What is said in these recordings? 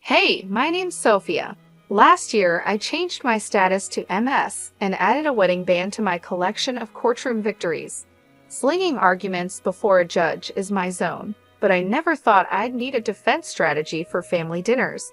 Hey, my name's Sophia. Last year, I changed my status to MS and added a wedding band to my collection of courtroom victories. Slinging arguments before a judge is my zone, but I never thought I'd need a defense strategy for family dinners.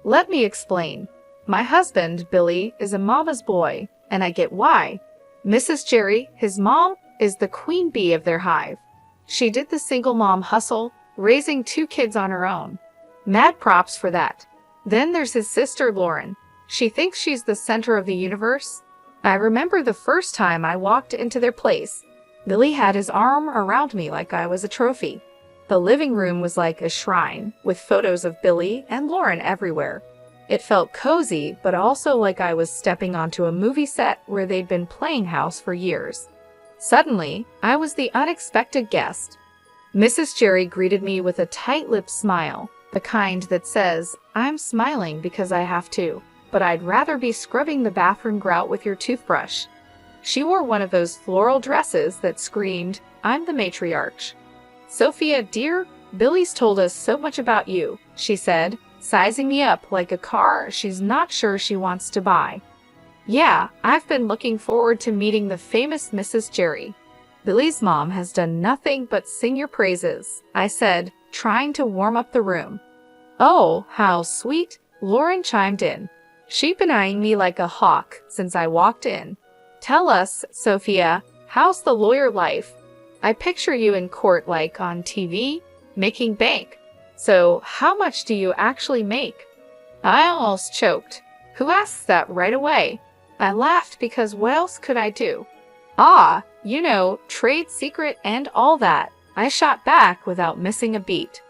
Let me explain. My husband, Billy, is a mama's boy, and I get why. Mrs. Jerry, his mom, is the queen bee of their hive. She did the single mom hustle, raising 2 kids on her own. Mad props for that. Then there's his sister, Lauren. She thinks she's the center of the universe. I remember the first time I walked into their place. Billy had his arm around me like I was a trophy. The living room was like a shrine, with photos of Billy and Lauren everywhere. It felt cozy, but also like I was stepping onto a movie set where they'd been playing house for years. Suddenly, I was the unexpected guest. Mrs. Jerry greeted me with a tight-lipped smile, the kind that says, "I'm smiling because I have to, but I'd rather be scrubbing the bathroom grout with your toothbrush." She wore one of those floral dresses that screamed, "I'm the matriarch." "Sophia, dear, Billy's told us so much about you," she said, sizing me up like a car she's not sure she wants to buy. "Yeah, I've been looking forward to meeting the famous Mrs. Jerry. Billy's mom has done nothing but sing your praises," I said, trying to warm up the room. "Oh, how sweet," Lauren chimed in. She'd been eyeing me like a hawk since I walked in. "Tell us, Sophia, how's the lawyer life? I picture you in court like on TV, making bank. So how much do you actually make?" I almost choked. Who asks that right away? I laughed because what else could I do? "Ah, you know, trade secret and all that," I shot back without missing a beat.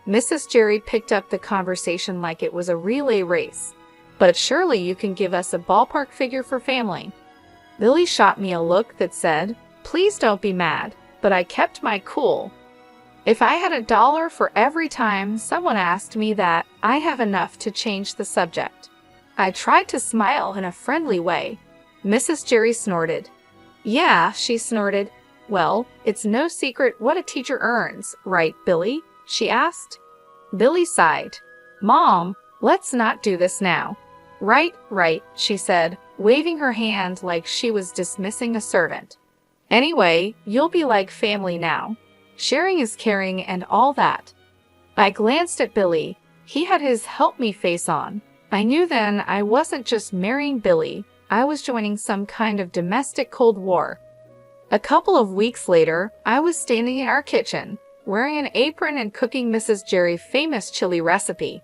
Mrs. Jerry picked up the conversation like it was a relay race. "But surely you can give us a ballpark figure for family." Billy shot me a look that said, "Please don't be mad," but I kept my cool. If I had $1 for every time someone asked me that, I have enough to change the subject. I tried to smile in a friendly way. Mrs. Jerry snorted. "Yeah," she snorted. "Well, it's no secret what a teacher earns, right, Billy?" she asked. Billy sighed. "Mom, let's not do this now." Right, she said, waving her hand like she was dismissing a servant. "Anyway, you'll be like family now. Sharing is caring and all that." I glanced at Billy. He had his help me face on. I knew then I wasn't just marrying Billy. I was joining some kind of domestic Cold War. A couple of weeks later, I was standing in our kitchen, wearing an apron and cooking Mrs. Jerry's famous chili recipe.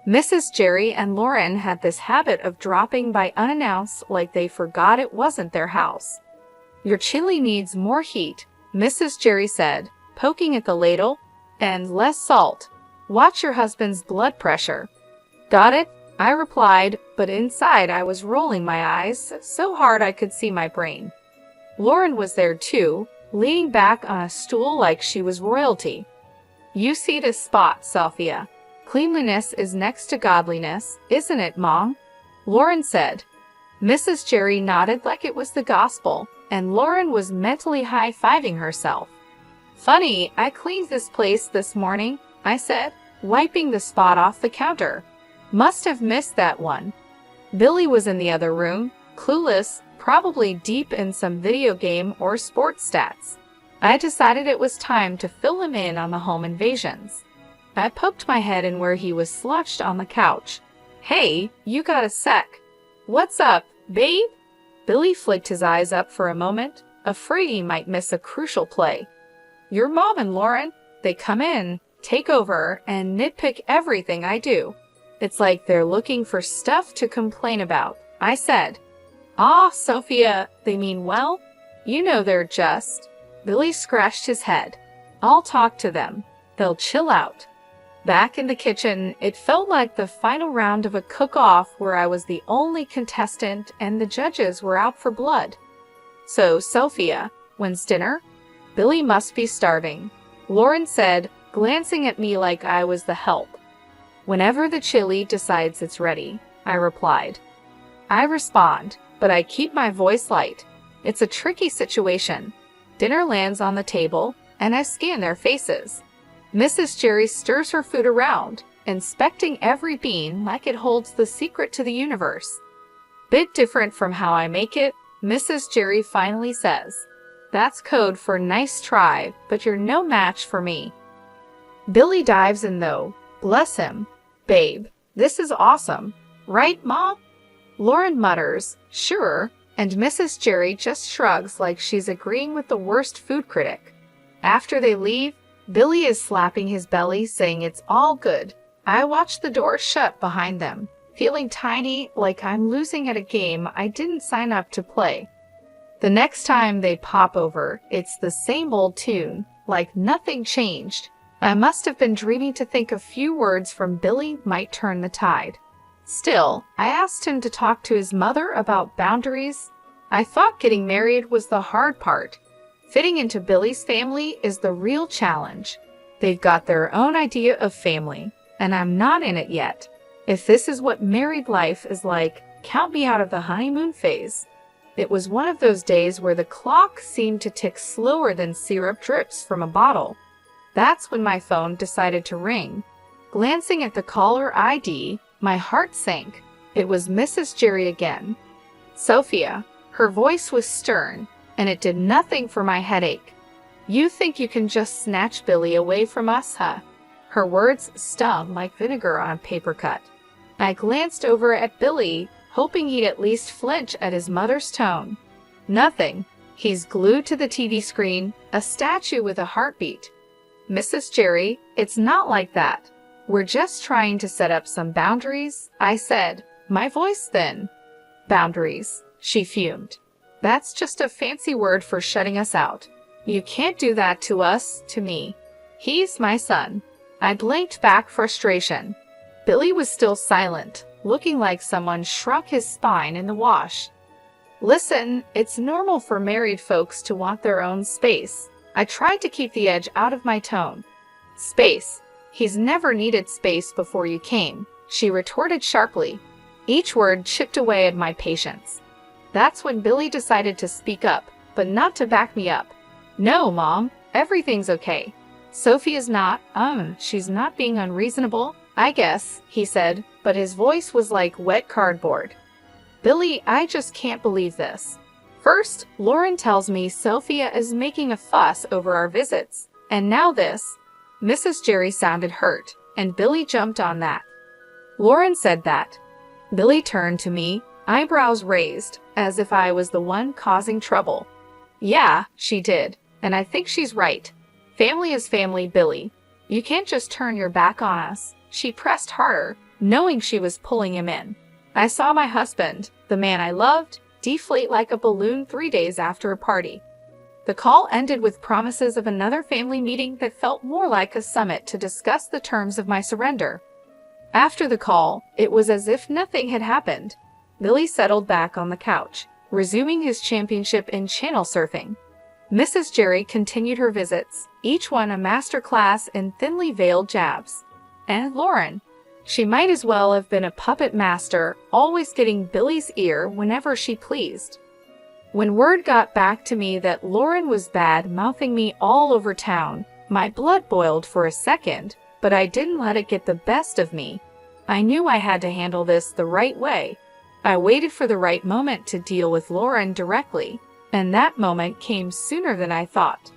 Mrs. Jerry and Lauren had this habit of dropping by unannounced like they forgot it wasn't their house. "Your chili needs more heat," Mrs. Jerry said, poking at the ladle, "and less salt. Watch your husband's blood pressure." "Got it," I replied, but inside I was rolling my eyes so hard I could see my brain. Lauren was there too, leaning back on a stool like she was royalty. "You see this spot, Sophia. Cleanliness is next to godliness, isn't it, Mom?" Lauren said. Mrs. Jerry nodded like it was the gospel, and Lauren was mentally high-fiving herself. "Funny, I cleaned this place this morning," I said, wiping the spot off the counter. "Must have missed that one." Billy was in the other room, clueless, probably deep in some video game or sports stats. I decided it was time to fill him in on the home invasions. I poked my head in where he was slouched on the couch. "Hey, you got a sec. What's up, babe?" Billy flicked his eyes up for a moment, afraid he might miss a crucial play. "Your mom and Lauren, they come in, take over, and nitpick everything I do. It's like they're looking for stuff to complain about," I said. "Ah, Sophia, they mean well? You know they're just..." Billy scratched his head. "I'll talk to them. They'll chill out." Back in the kitchen, it felt like the final round of a cook-off where I was the only contestant and the judges were out for blood. "So, Sophia, when's dinner?" "Billy must be starving," Lauren said, glancing at me like I was the help. "Whenever the chili decides it's ready," I replied. I respond, but I keep my voice light. It's a tricky situation. Dinner lands on the table, and I scan their faces. Mrs. Jerry stirs her food around, inspecting every bean like it holds the secret to the universe. Bit different from how I make it, Mrs. Jerry finally says. That's code for nice try, but you're no match for me. Billy dives in though. Bless him. Babe, this is awesome. Right, Mom? Lauren mutters, sure, and Mrs. Jerry just shrugs like she's agreeing with the worst food critic. After they leave, Billy is slapping his belly, saying it's all good. I watch the door shut behind them, feeling tiny, like I'm losing at a game I didn't sign up to play. The next time they pop over, it's the same old tune, like nothing changed. I must have been dreaming to think a few words from Billy might turn the tide. Still, I asked him to talk to his mother about boundaries. I thought getting married was the hard part. Fitting into Billy's family is the real challenge. They've got their own idea of family, and I'm not in it yet. If this is what married life is like, count me out of the honeymoon phase. It was one of those days where the clock seemed to tick slower than syrup drips from a bottle. That's when my phone decided to ring. Glancing at the caller ID, my heart sank. It was Mrs. Jerry again. Sophia. Her voice was stern, and it did nothing for my headache. You think you can just snatch Billy away from us, huh? Her words stung like vinegar on a paper cut. I glanced over at Billy, hoping he'd at least flinch at his mother's tone. Nothing. He's glued to the TV screen, a statue with a heartbeat. Mrs. Jerry, it's not like that. We're just trying to set up some boundaries, I said, my voice thin. Boundaries, she fumed. That's just a fancy word for shutting us out. You can't do that to us, to me. He's my son. I blinked back frustration. Billy was still silent, looking like someone shrunk his spine in the wash. Listen, it's normal for married folks to want their own space. I tried to keep the edge out of my tone. Space. He's never needed space before you came, she retorted sharply. Each word chipped away at my patience. That's when Billy decided to speak up, but not to back me up. No, Mom, everything's okay. Sophia's not, she's not being unreasonable, I guess, he said, but his voice was like wet cardboard. Billy, I just can't believe this. First, Lauren tells me Sophia is making a fuss over our visits, and now this. Mrs. Jerry sounded hurt, and Billy jumped on that. Lauren said that. Billy turned to me, eyebrows raised, as if I was the one causing trouble. Yeah, she did, and I think she's right. Family is family, Billy. You can't just turn your back on us. She pressed harder, knowing she was pulling him in. I saw my husband, the man I loved, deflate like a balloon 3 days after a party. The call ended with promises of another family meeting that felt more like a summit to discuss the terms of my surrender. After the call, it was as if nothing had happened. Billy settled back on the couch, resuming his championship in channel surfing. Mrs. Jerry continued her visits, each one a masterclass in thinly veiled jabs. And Lauren. She might as well have been a puppet master, always getting Billy's ear whenever she pleased. When word got back to me that Lauren was bad-mouthing me all over town, my blood boiled for a second, but I didn't let it get the best of me. I knew I had to handle this the right way. I waited for the right moment to deal with Lauren directly, and that moment came sooner than I thought.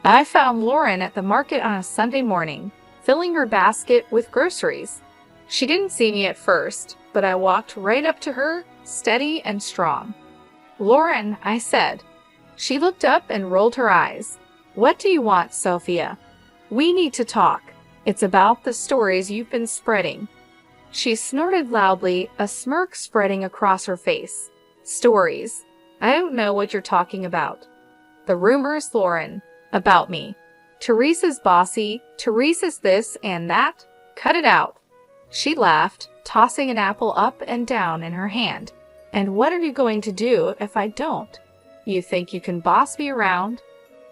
I found Lauren at the market on a Sunday morning, filling her basket with groceries. She didn't see me at first, but I walked right up to her, steady and strong. Lauren, I said. She looked up and rolled her eyes. What do you want, Sophia? We need to talk. It's about the stories you've been spreading. She snorted loudly, a smirk spreading across her face. Stories. I don't know what you're talking about. The rumors, Lauren, about me. Teresa's bossy, Teresa's this and that. Cut it out. She laughed, tossing an apple up and down in her hand. And what are you going to do if I don't? You think you can boss me around?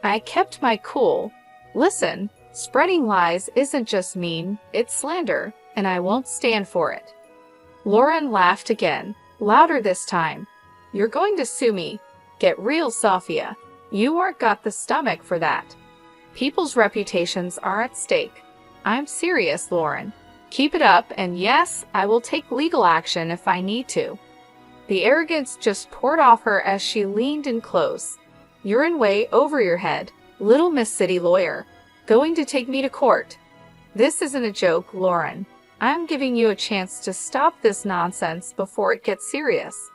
I kept my cool. Listen, spreading lies isn't just mean, it's slander, and I won't stand for it. Lauren laughed again, louder this time. You're going to sue me. Get real, Sophia. You aren't got the stomach for that. People's reputations are at stake. I'm serious, Lauren. Keep it up, and yes, I will take legal action if I need to. The arrogance just poured off her as she leaned in close. You're in way over your head, little Miss City Lawyer. Going to take me to court. This isn't a joke, Lauren. I'm giving you a chance to stop this nonsense before it gets serious.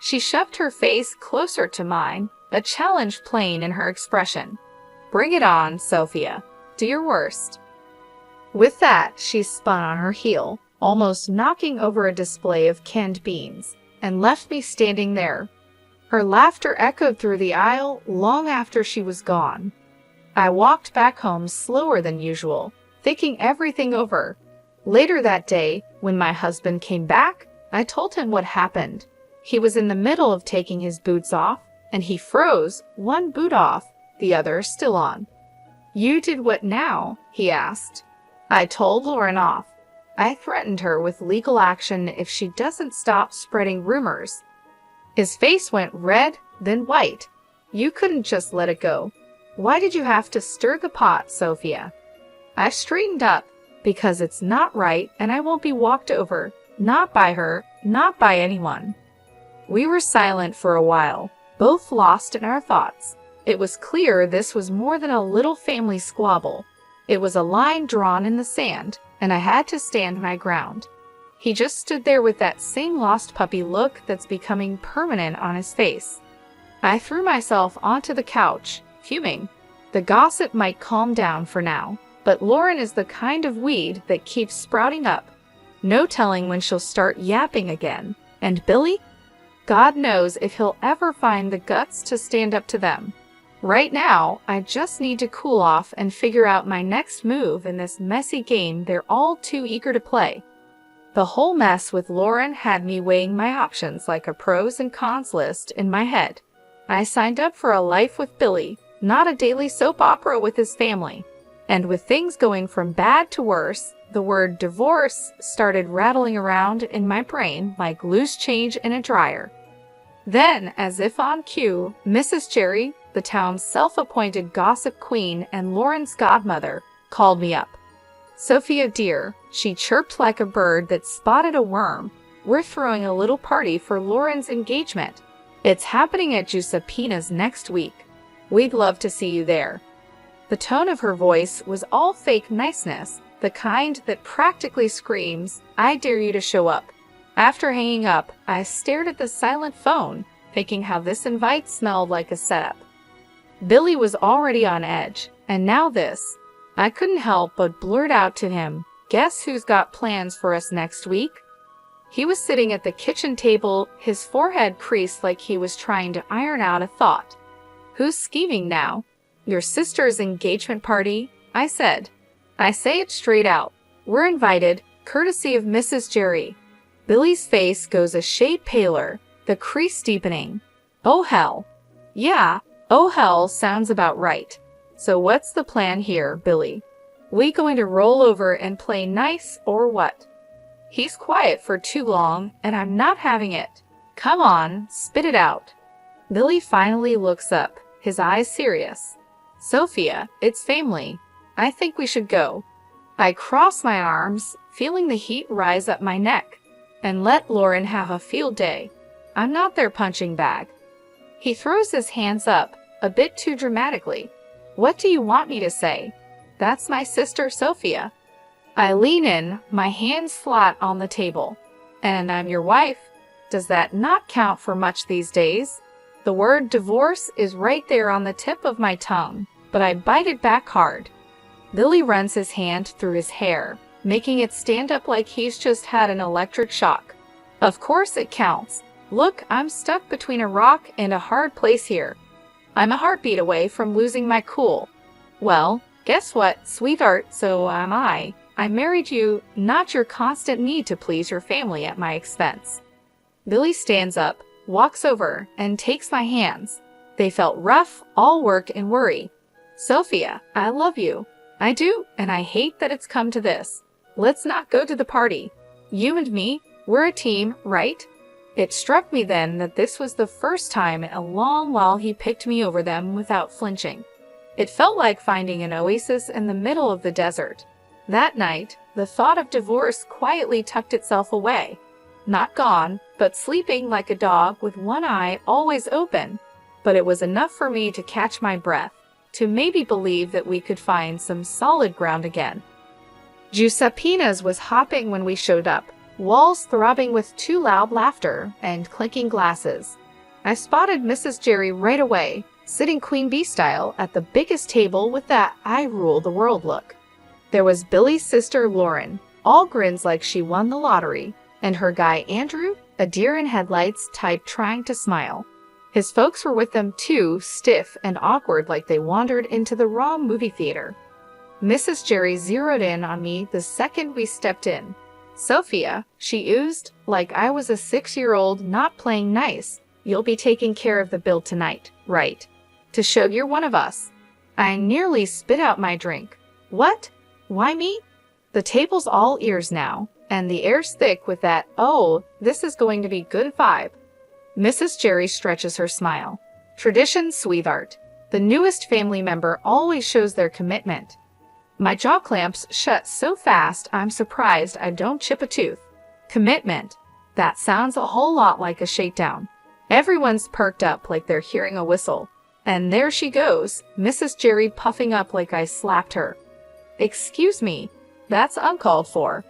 She shoved her face closer to mine, a challenge plain in her expression. Bring it on, Sophia. Do your worst. With that, she spun on her heel, almost knocking over a display of canned beans, and left me standing there. Her laughter echoed through the aisle long after she was gone. I walked back home slower than usual, thinking everything over. Later that day, when my husband came back, I told him what happened. He was in the middle of taking his boots off, and he froze, one boot off, the other still on. You did what now? He asked. I told Lauren off. I threatened her with legal action if she doesn't stop spreading rumors. His face went red, then white. You couldn't just let it go. Why did you have to stir the pot, Sophia? I straightened up, because it's not right and I won't be walked over, not by her, not by anyone. We were silent for a while, both lost in our thoughts. It was clear this was more than a little family squabble. It was a line drawn in the sand, and I had to stand my ground. He just stood there with that same lost puppy look that's becoming permanent on his face. I threw myself onto the couch, fuming. The gossip might calm down for now, but Lauren is the kind of weed that keeps sprouting up. No telling when she'll start yapping again. And Billy? God knows if he'll ever find the guts to stand up to them. Right now, I just need to cool off and figure out my next move in this messy game they're all too eager to play. The whole mess with Lauren had me weighing my options like a pros and cons list in my head. I signed up for a life with Billy, not a daily soap opera with his family. And with things going from bad to worse, the word divorce started rattling around in my brain like loose change in a dryer. Then, as if on cue, Mrs. Jerry, the town's self-appointed gossip queen and Lauren's godmother, called me up. Sophia dear, she chirped like a bird that spotted a worm. We're throwing a little party for Lauren's engagement. It's happening at Giuseppina's next week. We'd love to see you there. The tone of her voice was all fake niceness, the kind that practically screams, I dare you to show up. After hanging up, I stared at the silent phone, thinking how this invite smelled like a setup. Billy was already on edge, and now this. I couldn't help but blurt out to him, guess who's got plans for us next week? He was sitting at the kitchen table, his forehead creased like he was trying to iron out a thought. Who's scheming now? Your sister's engagement party? I said. I say it straight out. We're invited, courtesy of Mrs. Jerry. Billy's face goes a shade paler, the crease deepening. Oh hell. Yeah, oh hell sounds about right. So what's the plan here, Billy? We going to roll over and play nice or what? He's quiet for too long, and I'm not having it. Come on, spit it out. Billy finally looks up, his eyes serious. Sophia, it's family. I think we should go. I cross my arms, feeling the heat rise up my neck, and let Lauren have a field day. I'm not their punching bag. He throws his hands up, a bit too dramatically. What do you want me to say? That's my sister Sophia. I lean in, my hands flat on the table. And I'm your wife. Does that not count for much these days? The word divorce is right there on the tip of my tongue, but I bite it back hard. Billy runs his hand through his hair, making it stand up like he's just had an electric shock. Of course it counts. Look, I'm stuck between a rock and a hard place here. I'm a heartbeat away from losing my cool. Well, guess what, sweetheart, so am I. I married you, not your constant need to please your family at my expense. Billy stands up, walks over, and takes my hands. They felt rough, all work and worry. Sophia, I love you. I do, and I hate that it's come to this. Let's not go to the party. You and me, we're a team, right? It struck me then that this was the first time in a long while he picked me over them without flinching. It felt like finding an oasis in the middle of the desert. That night, the thought of divorce quietly tucked itself away. Not gone, but sleeping like a dog with one eye always open. But it was enough for me to catch my breath, to maybe believe that we could find some solid ground again. Giuseppena's was hopping when we showed up, walls throbbing with too loud laughter and clinking glasses. I spotted Mrs. Jerry right away, sitting Queen Bee style at the biggest table with that I rule the world look. There was Billy's sister Lauren, all grins like she won the lottery, and her guy Andrew, a deer in headlights type trying to smile. His folks were with them too, stiff and awkward like they wandered into the wrong movie theater. Mrs. Jerry zeroed in on me the second we stepped in. "Sophia," she oozed, like I was a 6-year-old not playing nice, "you'll be taking care of the bill tonight, right? To show you're one of us." I nearly spit out my drink. "What? Why me?" The table's all ears now, and the air's thick with that, "Oh, this is going to be good" vibe. Mrs. Jerry stretches her smile. "Tradition, sweetheart. The newest family member always shows their commitment." My jaw clamps shut so fast I'm surprised I don't chip a tooth. Commitment. That sounds a whole lot like a shakedown. Everyone's perked up like they're hearing a whistle. And there she goes, Mrs. Jerry puffing up like I slapped her. "Excuse me, that's uncalled for."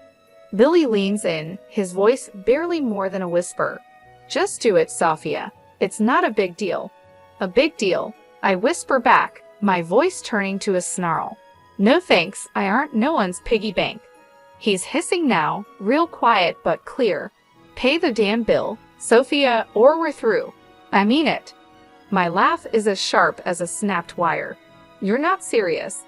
Billy leans in, his voice barely more than a whisper. "Just do it, Sophia. It's not a big deal." "A big deal," I whisper back, my voice turning to a snarl. "No thanks, I aren't no one's piggy bank." He's hissing now, real quiet but clear. "Pay the damn bill, Sophia, or we're through. I mean it." My laugh is as sharp as a snapped wire. "You're not serious."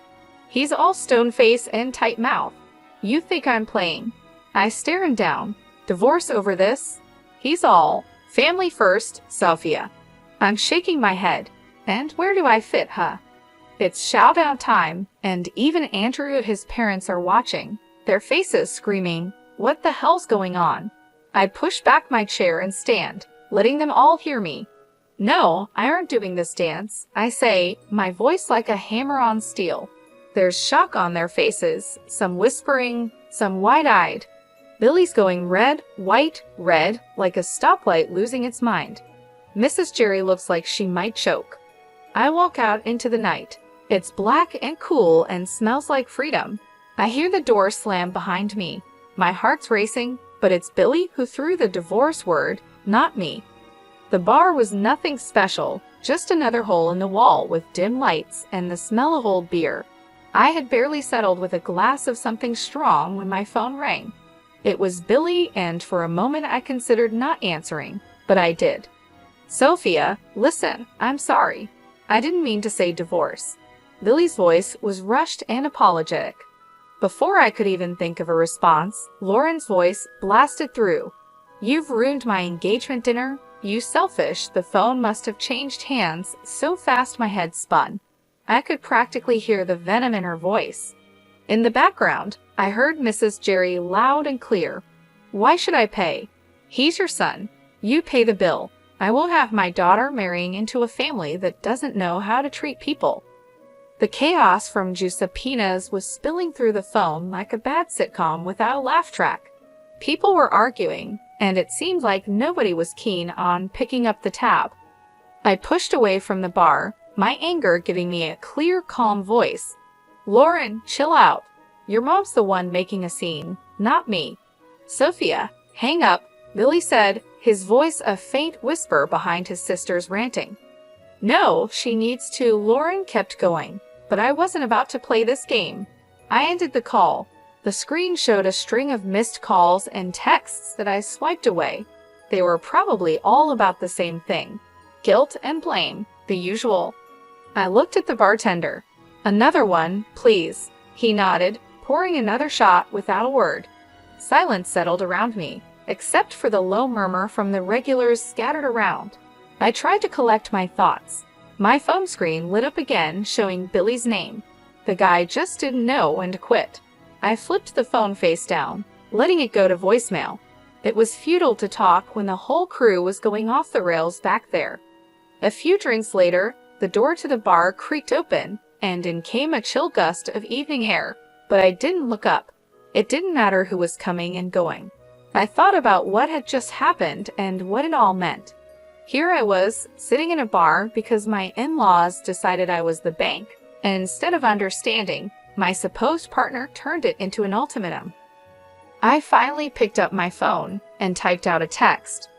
He's all stone face and tight mouth. "You think I'm playing?" I stare him down. "Divorce over this?" He's all, "Family first, Sophia." I'm shaking my head. And where do I fit, huh? It's showdown time, and even Andrew and his parents are watching, their faces screaming, "What the hell's going on?" I push back my chair and stand, letting them all hear me. "No, I aren't doing this dance," I say, my voice like a hammer on steel. There's shock on their faces, some whispering, some wide-eyed. Billy's going red, white, red, like a stoplight losing its mind. Mrs. Jerry looks like she might choke. I walk out into the night. It's black and cool and smells like freedom. I hear the door slam behind me. My heart's racing, but it's Billy who threw the divorce word, not me. The bar was nothing special, just another hole in the wall with dim lights and the smell of old beer. I had barely settled with a glass of something strong when my phone rang. It was Billy, and for a moment I considered not answering, but I did. "Sophia, listen, I'm sorry. I didn't mean to say divorce." Billy's voice was rushed and apologetic. Before I could even think of a response, Lauren's voice blasted through. "You've ruined my engagement dinner. You selfish." The phone must have changed hands so fast my head spun. I could practically hear the venom in her voice. In the background, I heard Mrs. Jerry loud and clear. "Why should I pay? He's your son. You pay the bill. I won't have my daughter marrying into a family that doesn't know how to treat people." The chaos from Giuseppena's was spilling through the phone like a bad sitcom without a laugh track. People were arguing, and it seemed like nobody was keen on picking up the tab. I pushed away from the bar, my anger giving me a clear, calm voice. "Lauren, chill out. Your mom's the one making a scene, not me." "Sophia, hang up," Billy said, his voice a faint whisper behind his sister's ranting. "No, she needs to." Lauren kept going, but I wasn't about to play this game. I ended the call. The screen showed a string of missed calls and texts that I swiped away. They were probably all about the same thing. Guilt and blame, the usual. I looked at the bartender. "Another one, please." He nodded, pouring another shot without a word. Silence settled around me, except for the low murmur from the regulars scattered around. I tried to collect my thoughts. My phone screen lit up again, showing Billy's name. The guy just didn't know when to quit. I flipped the phone face down, letting it go to voicemail. It was futile to talk when the whole crew was going off the rails back there. A few drinks later, the door to the bar creaked open, and in came a chill gust of evening air, but I didn't look up. It didn't matter who was coming and going. I thought about what had just happened and what it all meant. Here I was, sitting in a bar because my in-laws decided I was the bank, and instead of understanding, my supposed partner turned it into an ultimatum. I finally picked up my phone and typed out a text.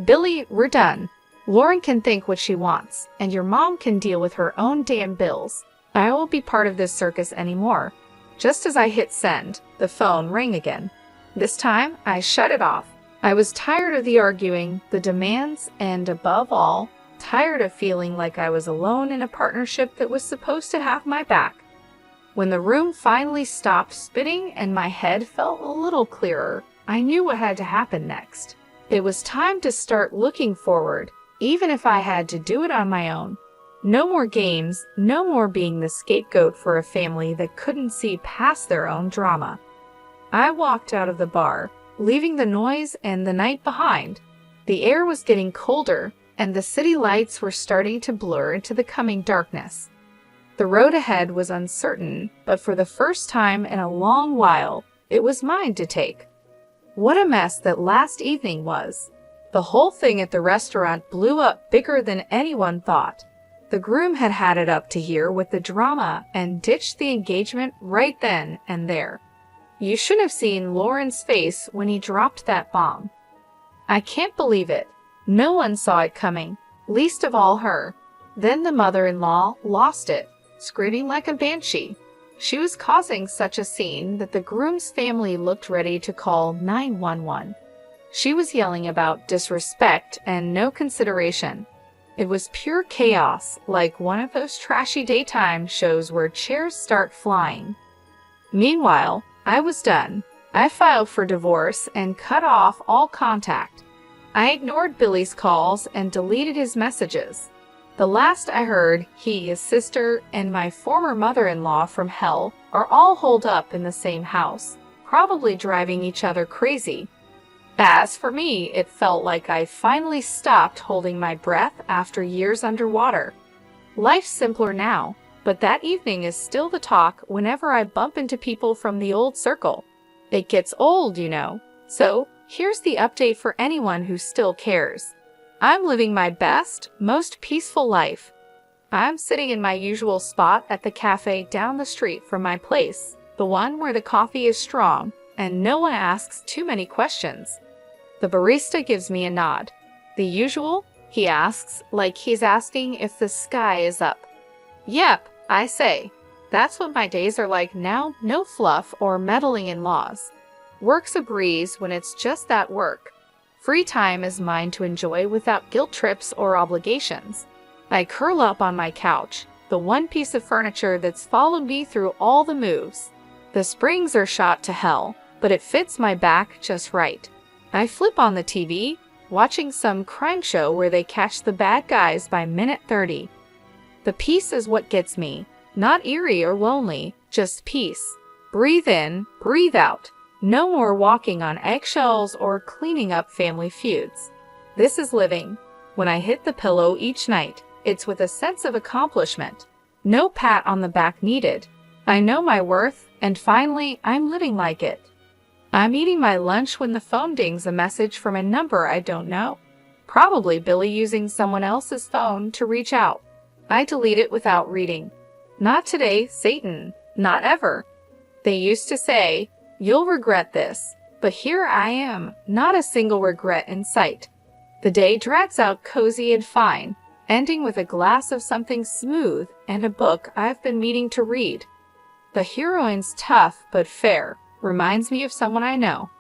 "Billy, we're done. Lauren can think what she wants, and your mom can deal with her own damn bills. I won't be part of this circus anymore." Just as I hit send, the phone rang again. This time, I shut it off. I was tired of the arguing, the demands, and above all, tired of feeling like I was alone in a partnership that was supposed to have my back. When the room finally stopped spinning and my head felt a little clearer, I knew what had to happen next. It was time to start looking forward, even if I had to do it on my own. No more games, no more being the scapegoat for a family that couldn't see past their own drama. I walked out of the bar, leaving the noise and the night behind. The air was getting colder, and the city lights were starting to blur into the coming darkness. The road ahead was uncertain, but for the first time in a long while, it was mine to take. What a mess that last evening was. The whole thing at the restaurant blew up bigger than anyone thought. The groom had had it up to here with the drama and ditched the engagement right then and there. You should have seen Lauren's face when he dropped that bomb. I can't believe it. No one saw it coming, least of all her. Then the mother-in-law lost it, screaming like a banshee. She was causing such a scene that the groom's family looked ready to call 911. She was yelling about disrespect and no consideration. It was pure chaos, like one of those trashy daytime shows where chairs start flying. Meanwhile, I was done. I filed for divorce and cut off all contact. I ignored Billy's calls and deleted his messages. The last I heard, he, his sister, and my former mother-in-law from hell are all holed up in the same house, probably driving each other crazy. As for me, it felt like I finally stopped holding my breath after years underwater. Life's simpler now, but that evening is still the talk whenever I bump into people from the old circle. It gets old, you know. So, here's the update for anyone who still cares. I'm living my best, most peaceful life. I'm sitting in my usual spot at the cafe down the street from my place, the one where the coffee is strong, and no one asks too many questions. The barista gives me a nod. "The usual?" he asks, like he's asking if the sky is up. "Yep," I say. That's what my days are like now, no fluff or meddling in laws. Work's a breeze when it's just that work. Free time is mine to enjoy without guilt trips or obligations. I curl up on my couch, the one piece of furniture that's followed me through all the moves. The springs are shot to hell, but it fits my back just right. I flip on the TV, watching some crime show where they catch the bad guys by minute 30. The peace is what gets me. Not eerie or lonely, just peace. Breathe in, breathe out. No more walking on eggshells or cleaning up family feuds. This is living. When I hit the pillow each night, it's with a sense of accomplishment. No pat on the back needed. I know my worth, and finally, I'm living like it. I'm eating my lunch when the phone dings a message from a number I don't know. Probably Billy using someone else's phone to reach out. I delete it without reading. Not today, Satan. Not ever. They used to say, "You'll regret this," but here I am, not a single regret in sight. The day drags out cozy and fine, ending with a glass of something smooth and a book I've been meaning to read. The heroine's tough but fair, reminds me of someone I know.